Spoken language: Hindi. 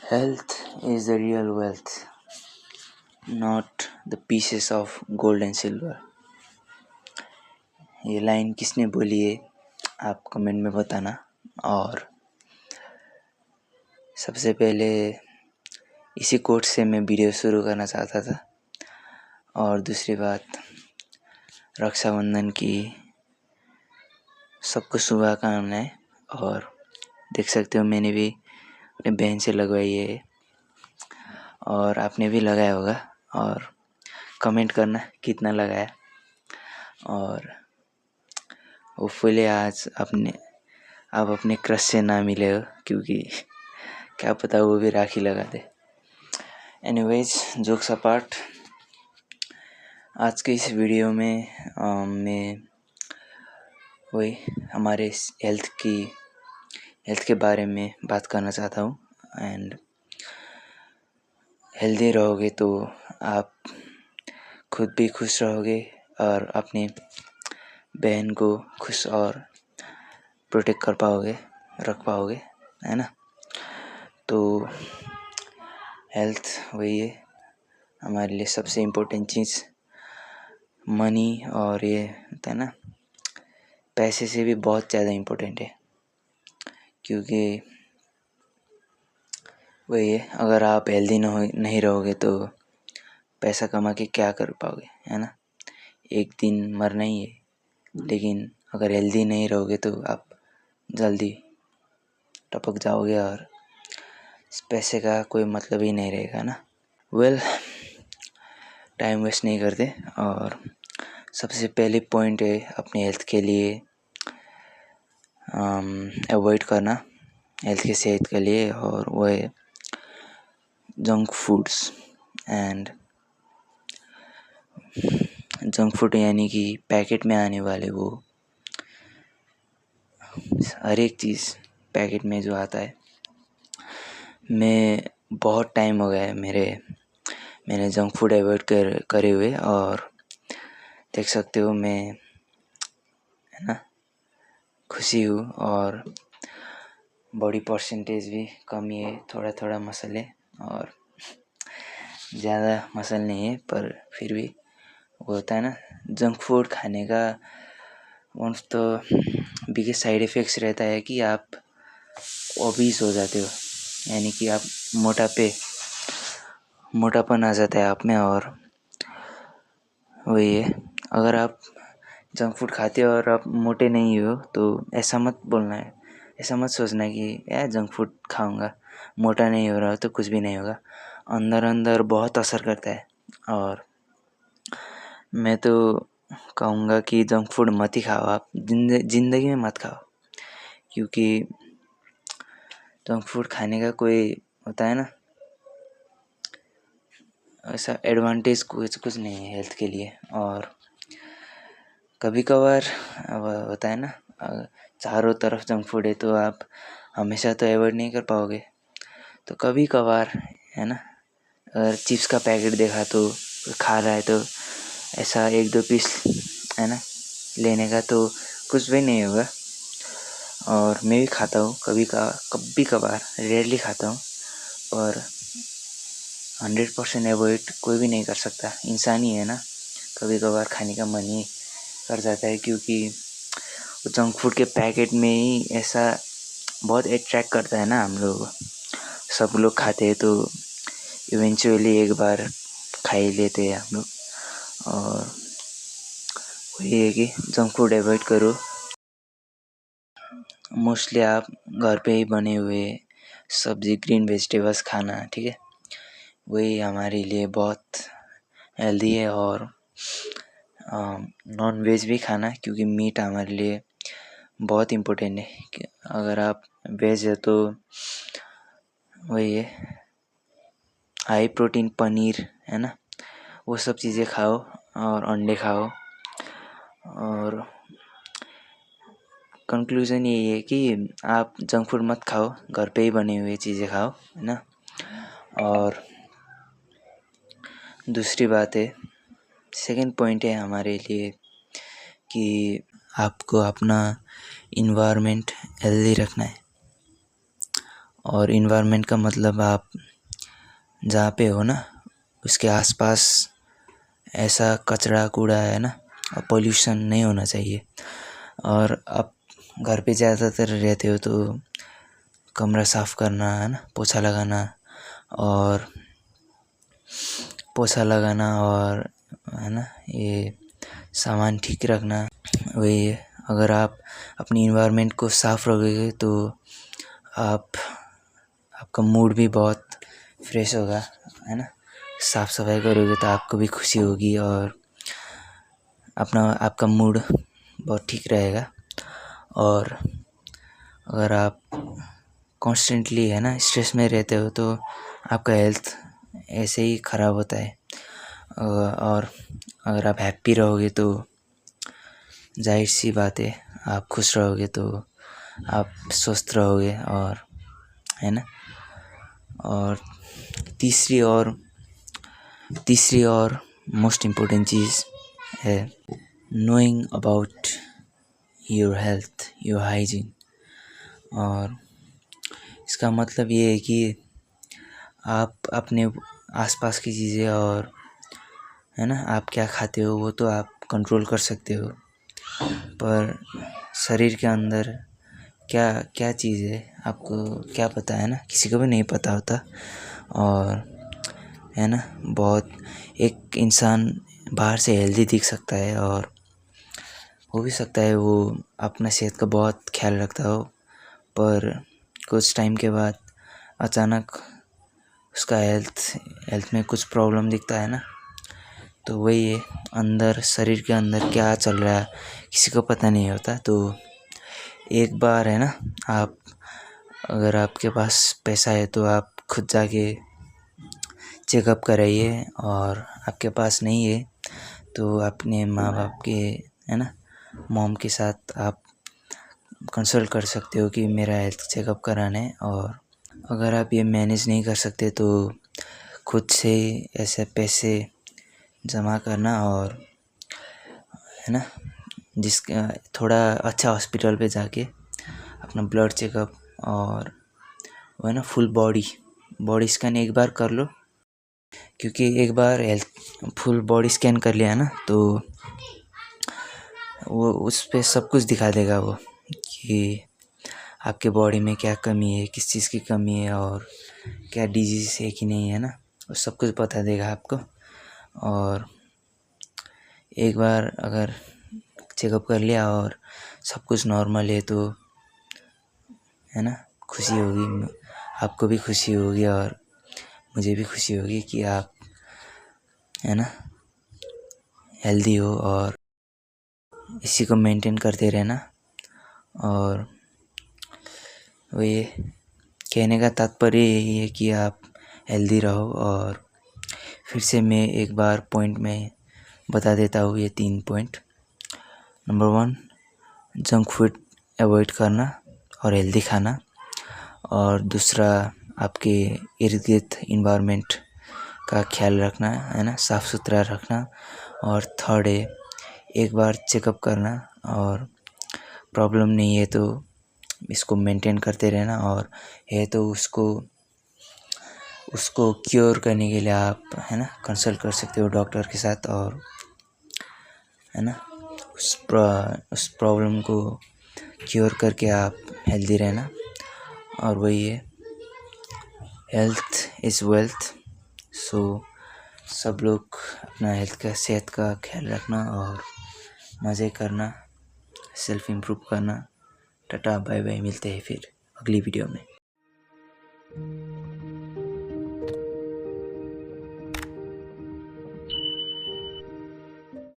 Health is the real wealth, not the pieces of gold and silver. ये लाइन किसने बोली है आप कमेंट में बताना। और सबसे पहले इसी कोट से मैं वीडियो शुरू करना चाहता था। और दूसरी बात, रक्षाबंधन की सबको शुभकामनाएं। और देख सकते हो मैंने भी अपने बहन से लगवाई है और आपने भी लगाया होगा। और कमेंट करना कितना लगाया। और होपफुली आज आप अपने क्रश से ना मिले हो, क्योंकि क्या पता वो भी राखी लगा दे। एनीवेज, जोक्स अपार्ट, आज के इस वीडियो में मैं वही हमारे हेल्थ के बारे में बात करना चाहता हूँ। एंड हेल्दी रहोगे तो आप खुद भी खुश रहोगे और अपने बहन को खुश और प्रोटेक्ट कर पाओगे, रख पाओगे, है ना। तो हेल्थ वही है हमारे लिए सबसे इम्पोर्टेंट चीज़। मनी और ये होता है ना, पैसे से भी बहुत ज़्यादा इम्पोर्टेंट है, क्योंकि वही है, अगर आप हेल्दी नहीं रहोगे तो पैसा कमा के क्या कर पाओगे, है ना। एक दिन मरना ही है, लेकिन अगर हेल्दी नहीं रहोगे तो आप जल्दी टपक जाओगे और इस पैसे का कोई मतलब ही नहीं रहेगा ना। वेल, टाइम वेस्ट नहीं करते और सबसे पहले पॉइंट है अपने हेल्थ के लिए अवॉइड करना, हेल्थ की सेहत के लिए, और वो है junk foods. And junk food यानी कि पैकेट में आने वाले वो हर एक चीज़ पैकेट में जो आता है। मैं बहुत टाइम हो गया है मैंने जंक फूड अवॉइड करे हुए, और देख सकते हो मैं, है ना, खुशी हूँ। और बॉडी परसेंटेज भी कम ही है, थोड़ा थोड़ा मसल है और ज़्यादा मसल नहीं है, पर फिर भी वो होता है ना, जंक फूड खाने का one of the biggest side effects रहता है कि आप ओबीस हो जाते हो, यानी कि आप मोटापन आ जाता है आप में। और वही है, अगर आप जंक फूड खाते हो और आप मोटे नहीं हो तो ऐसा मत बोलना है, ऐसा मत सोचना है कि यार जंक फूड खाऊंगा मोटा नहीं हो रहा तो कुछ भी नहीं होगा। अंदर अंदर बहुत असर करता है। और मैं तो कहूँगा कि जंक फूड मत ही खाओ, आप ज़िंदगी में मत खाओ, क्योंकि जंक फूड खाने का कोई होता है ना, ऐसा एडवांटेज कुछ नहीं है हेल्थ के लिए। और कभी कभार होता है ना, चारों तरफ जंक फूड है तो आप हमेशा तो अवॉइड नहीं कर पाओगे, तो कभी कभार, है ना, अगर चिप्स का पैकेट देखा तो खा रहा है तो ऐसा 1-2 पीस, है ना, लेने का तो कुछ भी नहीं होगा। और मैं भी खाता हूँ कभी कभार, रेयरली खाता हूँ, पर 100% अवॉइड कोई भी नहीं कर सकता, इंसान ही है ना, कभी कभार खाने का मन ही कर जाता है, क्योंकि जंक फूड के पैकेट में ही ऐसा बहुत अट्रैक्ट करता है ना हम लोग, सब लोग खाते हैं तो इवेंचुअली एक बार खा ही लेते हैं हम लोग। और वही है कि जंक फूड अवॉइड करो, मोस्टली आप घर पे ही बने हुए सब्जी, ग्रीन वेजिटेबल्स खाना, ठीक है, वही हमारे लिए बहुत हेल्दी है। और नॉन वेज भी खाना, क्योंकि मीट हमारे लिए बहुत इम्पोर्टेंट है। कि अगर आप वेज है तो वही है, हाई प्रोटीन पनीर, है ना, वो सब चीज़ें खाओ और अंडे खाओ। और कंक्लूज़न यही है कि आप जंक फूड मत खाओ, घर पे ही बने हुए चीज़ें खाओ, है ना। और दूसरी बात है, सेकंड पॉइंट है हमारे लिए कि आपको अपना इन्वायरमेंट हेल्दी रखना है। और इन्वायरमेंट का मतलब आप जहाँ पे हो ना उसके आसपास ऐसा कचरा कूड़ा है ना, पोल्यूशन नहीं होना चाहिए। और आप घर पे ज़्यादातर रहते हो तो कमरा साफ़ करना है ना, पोछा लगाना और है ना ये सामान ठीक रखना। वही है, अगर आप अपनी इन्वायरमेंट को साफ़ रखोगे तो आपका मूड भी बहुत फ्रेश होगा, है ना। साफ़ सफाई करोगे तो आपको भी खुशी होगी और आपका मूड बहुत ठीक रहेगा। और अगर आप कॉन्स्टेंटली है ना स्ट्रेस में रहते हो तो आपका हेल्थ ऐसे ही ख़राब होता है। और अगर आप हैप्पी रहोगे तो जाहिर सी बात है आप खुश रहोगे तो आप स्वस्थ रहोगे, और है ना। और तीसरी और मोस्ट इम्पोर्टेंट चीज़ है knowing about your health, your hygiene. और इसका मतलब ये है कि आप अपने आसपास की चीज़ें और है ना आप क्या खाते हो वो तो आप कंट्रोल कर सकते हो, पर शरीर के अंदर क्या क्या चीज़ है आपको क्या पता, है ना, किसी को भी नहीं पता होता। और है ना बहुत एक इंसान बाहर से हेल्दी दिख सकता है और हो भी सकता है वो अपना सेहत का बहुत ख्याल रखता हो, पर कुछ टाइम के बाद अचानक उसका हेल्थ में कुछ प्रॉब्लम दिखता है ना। तो वही है, अंदर शरीर के अंदर क्या चल रहा है किसी को पता नहीं होता। तो एक बार है ना आप अगर आपके पास पैसा है तो आप खुद जाके चेकअप कराइए, और आपके पास नहीं है तो अपने माँ बाप के है ना मॉम के साथ आप कंसल्ट कर सकते हो कि मेरा हेल्थ चेकअप कराना है। और अगर आप ये मैनेज नहीं कर सकते तो खुद से ऐसे पैसे जमा करना और है ना थोड़ा अच्छा हॉस्पिटल पे जाके अपना ब्लड चेकअप और वो है ना फुल बॉडी स्कैन एक बार कर लो, क्योंकि एक बार हेल्थ फुल बॉडी स्कैन कर लिया ना तो वो उस पे सब कुछ दिखा देगा वो कि आपके बॉडी में क्या कमी है, किस चीज़ की कमी है और क्या डिजीज़ है कि नहीं, है ना, वो सब कुछ बता देगा आपको। और एक बार अगर चेकअप कर लिया और सब कुछ नॉर्मल है तो है ना खुशी होगी, आपको भी खुशी होगी और मुझे भी खुशी होगी कि आप है ना हेल्दी हो, और इसी को मेंटेन करते रहना। और ये कहने का तात्पर्य यही है कि आप हेल्दी रहो। और फिर से मैं एक बार पॉइंट में बता देता हूँ ये 3 point. Number 1, junk food avoid करना और हेल्दी खाना। और दूसरा, आपके इर्द गिर्द इन्वायरमेंट का ख्याल रखना, है ना, साफ़ सुथरा रखना। और थर्ड है एक बार चेकअप करना, और प्रॉब्लम नहीं है तो इसको मेंटेन करते रहना, और है तो उसको क्योर करने के लिए आप है ना कंसल्ट कर सकते हो डॉक्टर के साथ, और है ना उस प्रॉब्लम को क्योर करके आप हेल्दी रहना। और वही है, हेल्थ इज़ वेल्थ। सो सब लोग अपना सेहत का ख्याल रखना और मज़े करना, सेल्फ इम्प्रूव करना। टाटा बाय बाय, मिलते हैं फिर अगली वीडियो में।